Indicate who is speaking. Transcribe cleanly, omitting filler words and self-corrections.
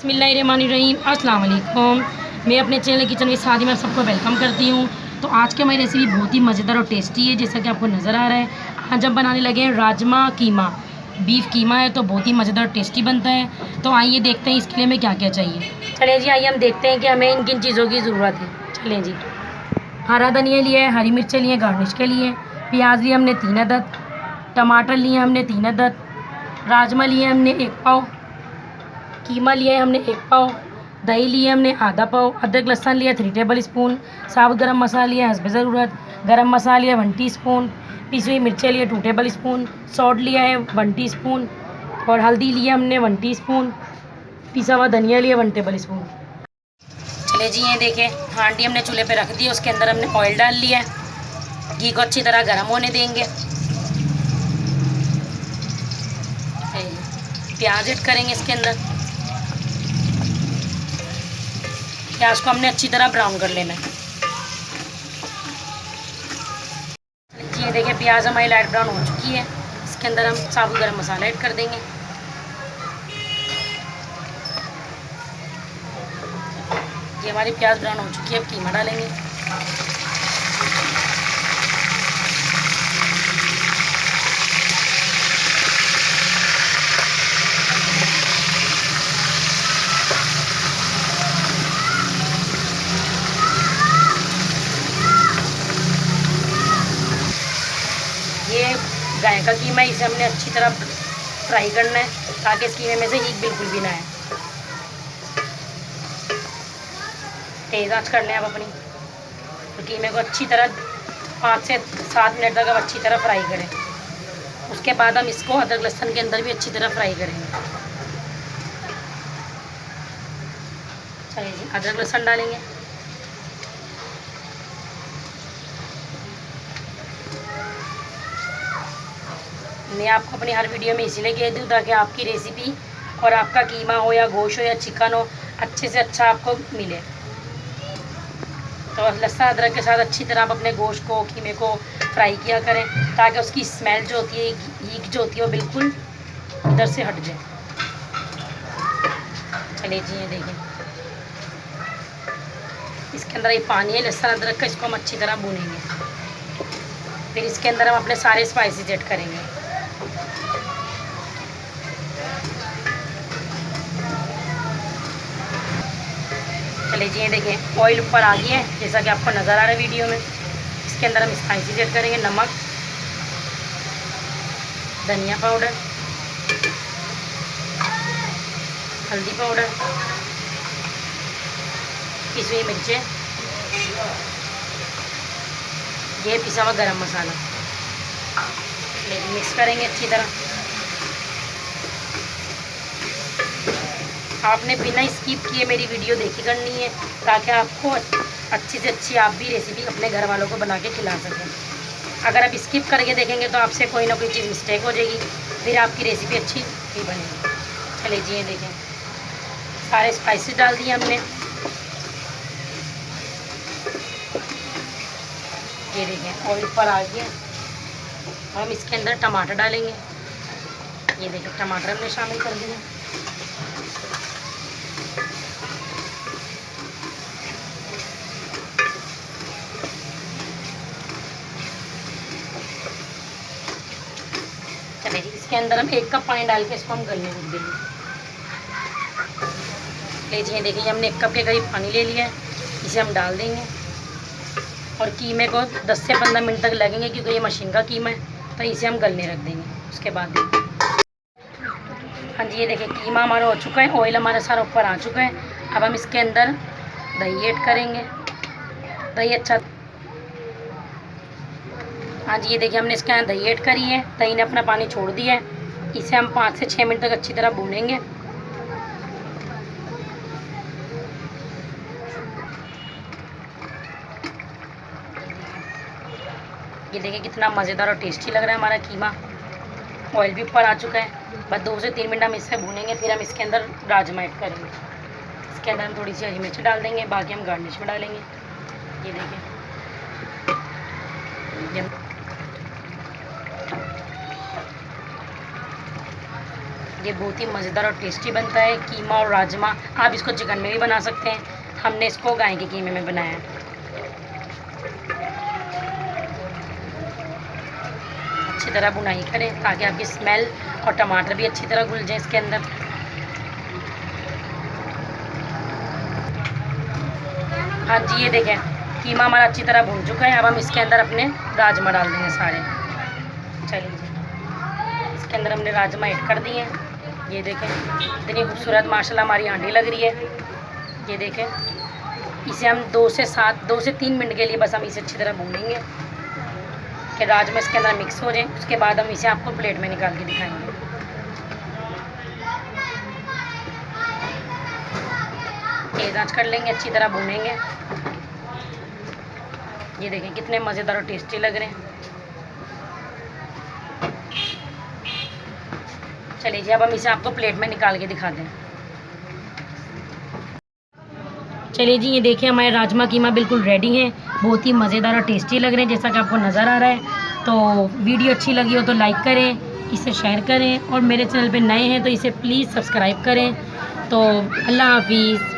Speaker 1: बिस्मिल्लाहिर्रहमानिर्रहीम, अस्सलाम वालेकुम। मैं अपने चैनल किचन में शादी में सबको वेलकम करती हूँ। तो आज की हमारी रेसिपी बहुत ही मज़ेदार और टेस्टी है, जैसा कि आपको नज़र आ रहा है। आज हम बनाने लगे हैं राजमा कीमा। बीफ कीमा है तो बहुत ही मज़ेदार और टेस्टी बनता है। तो आइए देखते हैं इसके लिए हमें क्या क्या चाहिए। चलिए जी, आइए हम देखते हैं कि हमें इन किन चीज़ों की ज़रूरत है। चलें जी, हरा धनिया लिया है, हरी मिर्चें लिए गार्निश के लिए, प्याज लिए हमने 3 अदद, टमाटर लिए हमने 3 अदद, राजमा लिए हमने 1 पाव, कीमा लिया है हमने 1 पाव, दही लिए हमने आधा पाव, अदरक लहसुन लिया 3 टेबल स्पून, साबुत गरम मसाला लिया हस्ब ज़रूरत, गरम मसाला लिया 1 टीस्पून, पिसी हुई मिर्चें लिए 2 टेबल स्पून, सॉल्ट लिया है 1 टीस्पून और हल्दी लिया हमने 1 टीस्पून, पिसा हुआ धनिया लिया 1 टेबल स्पून। चले जी, ये देखें, हांडी हमने चूल्हे पे रख दी, उसके अंदर हमने ऑयल डाल लिया है। घी को अच्छी तरह गर्म होने देंगे। प्याज ऐड करेंगे इसके अंदर। प्याज को हमने अच्छी तरह ब्राउन कर लेना है। ये देखिए, प्याज हमारी लाइट ब्राउन हो चुकी है। इसके अंदर हम साबुत गरम मसाला ऐड कर देंगे। ये हमारी प्याज ब्राउन हो चुकी है, अब कीमा डालेंगे। ये गाय का कीमा है, इसे हमने अच्छी तरह फ्राई करना है ताकि इस कीमे में से हींग बिल्कुल भी ना आए। तेज़ आंच कर लें आप अपनी, तो कीमे को अच्छी तरह 5 से 7 मिनट तक अब अच्छी तरह फ्राई करें। उसके बाद हम इसको अदरक लहसुन के अंदर भी अच्छी तरह फ्राई करेंगे। चलिए जी, अदरक लहसुन डालेंगे। मैं आपको अपनी हर वीडियो में इसीलिए कह दूँ ताकि आपकी रेसिपी और आपका कीमा हो या गोश्त हो या चिकन हो, अच्छे से अच्छा आपको मिले। तो लहसुन अदरक के साथ अच्छी तरह आप अपने गोश्त को, कीमे को फ्राई किया करें ताकि उसकी स्मेल जो होती है, हींग जो होती है, वो बिल्कुल इधर से हट जाए। चलिए जी, ये देखिए, इसके अंदर ये पानी है लहसुन अदरक का, इसको हम अच्छी तरह भूनेंगे। फिर इसके अंदर हम अपने सारे स्पाइसेस ऐड करेंगे। चलिए जी, ये देखें, ऑयल ऊपर आ गया है जैसा कि आपको नज़र आ रहा है वीडियो में। इसके अंदर हम स्पाइसेस ऐड करेंगे। नमक, धनिया पाउडर, हल्दी पाउडर, पिसी हुई मिर्चें, ये पिसा हुआ गरम मसाला। मिक्स करेंगे अच्छी तरह। आपने बिना स्किप किए मेरी वीडियो देखी करनी है ताकि आपको अच्छी से अच्छी आप भी रेसिपी अपने घर वालों को बना के खिला सकें। अगर आप स्किप करके देखेंगे तो आपसे कोई ना कोई चीज़ मिस्टेक हो जाएगी, फिर आपकी रेसिपी अच्छी नहीं बनेगी। चलिए जी, ये देखें, सारे स्पाइसेस डाल दिए हमने। ये देखें, ऑयल ऊपर आ गया। हम इसके अंदर टमाटर डालेंगे। ये देखें, टमाटर हमने शामिल कर दिए। चलिए जी, इसके अंदर हम 1 कप पानी डाल के इसको हम गलने रख देंगे। लीजिए, देखिए, हमने 1 कप के करीब पानी ले लिया है, इसे हम डाल देंगे। और कीमे को 10 से 15 मिनट तक लगेंगे क्योंकि ये मशीन का कीमा है, तो इसे हम गलने रख देंगे। उसके बाद हाँ जी, ये देखिए, कीमा हमारा हो चुका है, ऑयल हमारा सारा ऊपर आ चुका है। अब हम इसके अंदर दही ऐड करेंगे। दही अच्छा, हाँ जी, ये देखिए, हमने इसके अंदर दही ऐड करी है। दही ने अपना पानी छोड़ दिया है। इसे हम 5 से 6 मिनट तक अच्छी तरह भूनेंगे। ये देखिए, कितना मज़ेदार और टेस्टी लग रहा है हमारा कीमा। ऑयल भी ऊपर आ चुका है। बस 2 से 3 मिनट हम इसे भूनेंगे, फिर हम इसके अंदर राजमा ऐड करेंगे। इसके अंदर हम थोड़ी सी हरी मिर्च डाल देंगे, बाकी हम गार्निश में डालेंगे। ये देखिए, ये बहुत ही मज़ेदार और टेस्टी बनता है कीमा और राजमा। आप इसको चिकन में भी बना सकते हैं, हमने इसको गाय के कीमे में बनाया है। अच्छी तरह भुनाई करें ताकि आपकी स्मेल और टमाटर भी अच्छी तरह घुल जाए इसके अंदर। हाँ जी, ये देखें कीमा हमारा अच्छी तरह भुन चुका है। अब हम इसके अंदर अपने राजमा डाल देंगे सारे। चलिए जी, इसके अंदर हमने राजमा ऐड कर दिए हैं। ये देखें इतनी खूबसूरत माशाल्लाह हमारी हांडी लग रही है। ये देखें, इसे हम 2 से 3 मिनट के लिए बस हम इसे अच्छी तरह भूनेंगे कि राजमा इसके अंदर मिक्स हो जाए। उसके बाद हम इसे आपको प्लेट में निकाल के दिखाएंगे। तेज़ आंच कर लेंगे, अच्छी तरह भूनेंगे। ये देखें कितने मज़ेदार और टेस्टी लग रहे हैं। चलिए जी, अब हम इसे आपको प्लेट में निकाल के दिखाते हैं। चलिए जी, ये देखिए हमारे राजमा कीमा बिल्कुल रेडी हैं। बहुत ही मज़ेदार और टेस्टी लग रहे हैं जैसा कि आपको नज़र आ रहा है। तो वीडियो अच्छी लगी हो तो लाइक करें, इसे शेयर करें और मेरे चैनल पे नए हैं तो इसे प्लीज़ सब्सक्राइब करें। तो अल्लाह हाफिज़।